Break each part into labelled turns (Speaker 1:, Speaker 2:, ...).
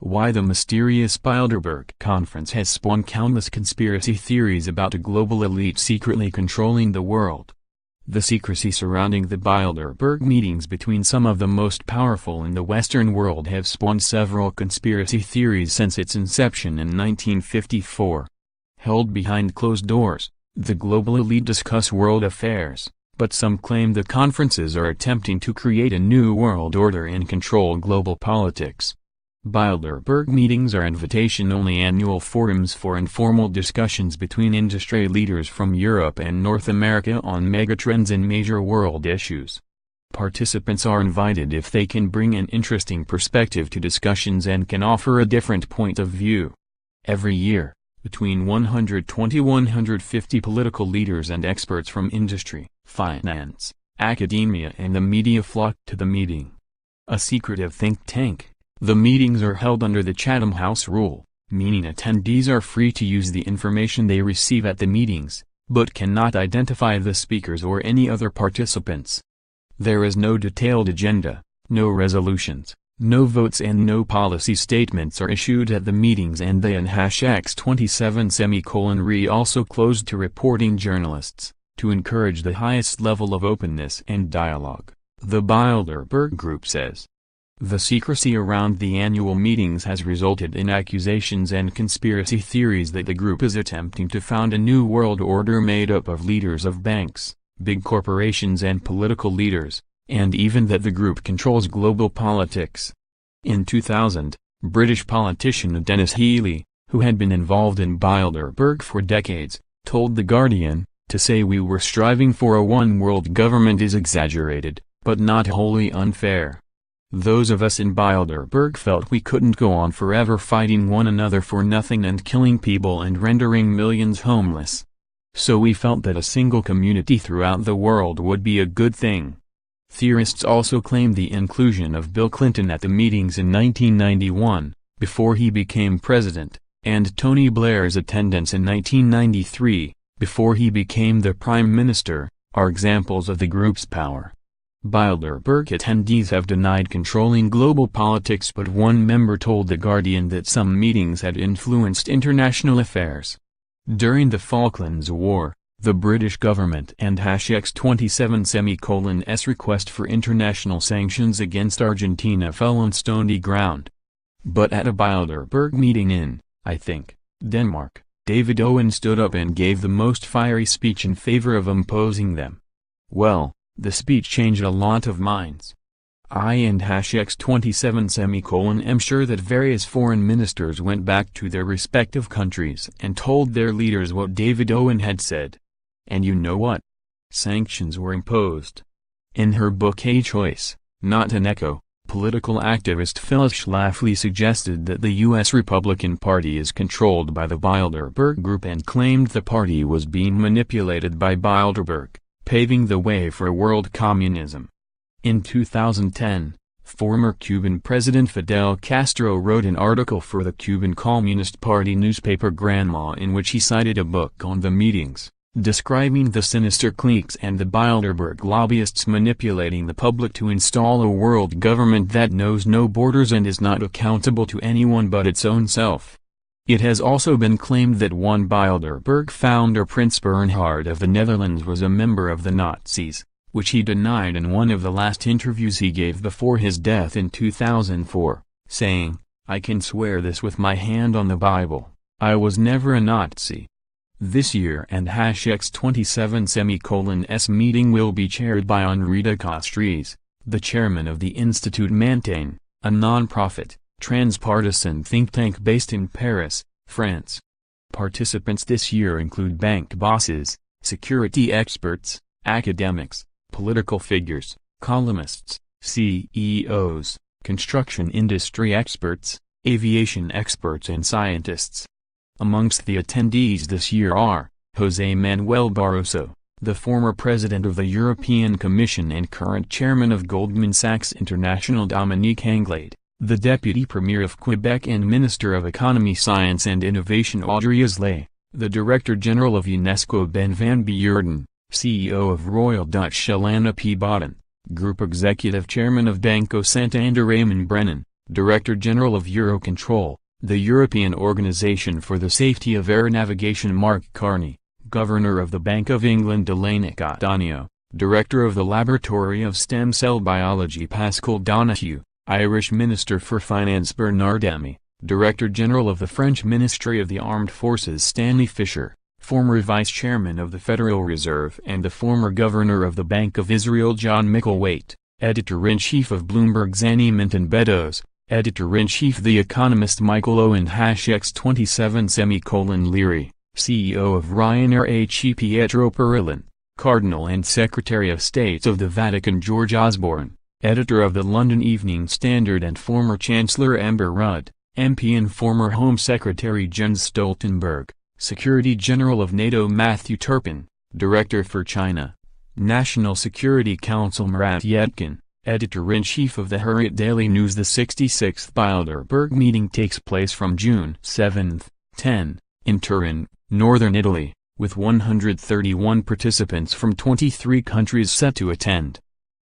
Speaker 1: Why the mysterious Bilderberg conference has spawned countless conspiracy theories about a global elite secretly controlling the world. The secrecy surrounding the Bilderberg meetings between some of the most powerful in the Western world have spawned several conspiracy theories since its inception in 1954. Held behind closed doors, the global elite discuss world affairs, but some claim the conferences are attempting to create a new world order and control global politics. Bilderberg meetings are invitation-only annual forums for informal discussions between industry leaders from Europe and North America on megatrends and major world issues. Participants are invited if they can bring an interesting perspective to discussions and can offer a different point of view. Every year, between 120–150 political leaders and experts from industry, finance, academia and the media flock to the meeting. A secretive think tank. The meetings are held under the Chatham House rule, meaning attendees are free to use the information they receive at the meetings, but cannot identify the speakers or any other participants. There is no detailed agenda, no resolutions, no votes and no policy statements are issued at the meetings, and they and X27 also closed to reporting journalists, to encourage the highest level of openness and dialogue, the Bilderberg Group says. The secrecy around the annual meetings has resulted in accusations and conspiracy theories that the group is attempting to found a new world order made up of leaders of banks, big corporations and political leaders, and even that the group controls global politics. In 2000, British politician Dennis Healey, who had been involved in Bilderberg for decades, told The Guardian, "To say we were striving for a one-world government is exaggerated, but not wholly unfair. Those of us in Bilderberg felt we couldn't go on forever fighting one another for nothing and killing people and rendering millions homeless. So we felt that a single community throughout the world would be a good thing." Theorists also claim the inclusion of Bill Clinton at the meetings in 1991, before he became president, and Tony Blair's attendance in 1993, before he became the prime minister, are examples of the group's power. Bilderberg attendees have denied controlling global politics, but one member told The Guardian that some meetings had influenced international affairs. During the Falklands War, the British government and X27's request for international sanctions against Argentina fell on stony ground. But at a Bilderberg meeting in, I think, Denmark, David Owen stood up and gave the most fiery speech in favor of imposing them. Well, the speech changed a lot of minds. I and X27 am sure that various foreign ministers went back to their respective countries and told their leaders what David Owen had said. And you know what? Sanctions were imposed. In her book A Choice, Not an Echo, political activist Phyllis Schlafly suggested that the U.S. Republican Party is controlled by the Bilderberg Group and claimed the party was being manipulated by Bilderberg, paving the way for world communism. In 2010, former Cuban President Fidel Castro wrote an article for the Cuban Communist Party newspaper Granma in which he cited a book on the meetings, describing the sinister cliques and the Bilderberg lobbyists manipulating the public to install a world government that knows no borders and is not accountable to anyone but its own self. It has also been claimed that one Bilderberg founder, Prince Bernhard of the Netherlands, was a member of the Nazis, which he denied in one of the last interviews he gave before his death in 2004, saying, "I can swear this with my hand on the Bible, I was never a Nazi." This year and X27's meeting will be chaired by Henri de Castries, the chairman of the Institut Montaigne, a non-profit, transpartisan think tank based in Paris, France. Participants this year include bank bosses, security experts, academics, political figures, columnists, CEOs, construction industry experts, aviation experts and scientists. Amongst the attendees this year are, José Manuel Barroso, the former president of the European Commission and current chairman of Goldman Sachs International, Dominique Anglade, the Deputy Premier of Quebec and Minister of Economy, Science and Innovation Audrey Azoulay, the Director General of UNESCO Ben van Beurden, CEO of Royal Dutch Shell Anna P. Boden, Group Executive Chairman of Banco Santander Raymond Brennan, Director General of Eurocontrol, the European Organization for the Safety of Air Navigation Mark Carney, Governor of the Bank of England Delaney Cattaneo, Director of the Laboratory of Stem Cell Biology Pascal Donahue, Irish Minister for Finance Bernard Emy, Director General of the French Ministry of the Armed Forces Stanley Fisher, former Vice Chairman of the Federal Reserve and the former Governor of the Bank of Israel John Micklethwait, Editor-in-Chief of Bloomberg's Annie Minton Beddoes, Editor-in-Chief The Economist Michael Owen #X27 Leary, CEO of Ryanair H.E. Pietro Parolin, Cardinal and Secretary of State of the Vatican George Osborne, Editor of the London Evening Standard and former Chancellor Amber Rudd, MP and former Home Secretary Jens Stoltenberg, Secretary General of NATO Matthew Turpin, Director for China, National Security Council Murat Yetkin, Editor-in-Chief of the Hurriyet Daily News. The 66th Bilderberg meeting takes place from June 7-10, in Turin, northern Italy, with 131 participants from 23 countries set to attend.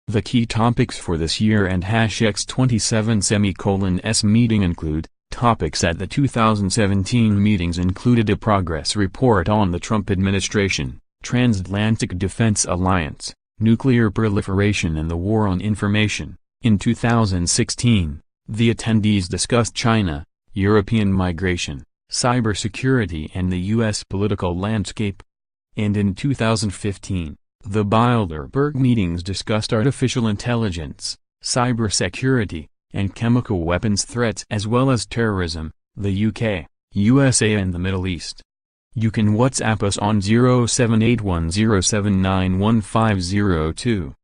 Speaker 1: The key topics for this year and #X27 meeting include: topics at the 2017 meetings included a progress report on the Trump administration, Transatlantic Defense Alliance, nuclear proliferation and the war on information. In 2016, the attendees discussed China, European migration, cybersecurity and the U.S. political landscape. And in 2015, the Bilderberg meetings discussed artificial intelligence, cybersecurity, and chemical weapons threats as well as terrorism, the UK, USA and the Middle East. You can WhatsApp us on 0781079150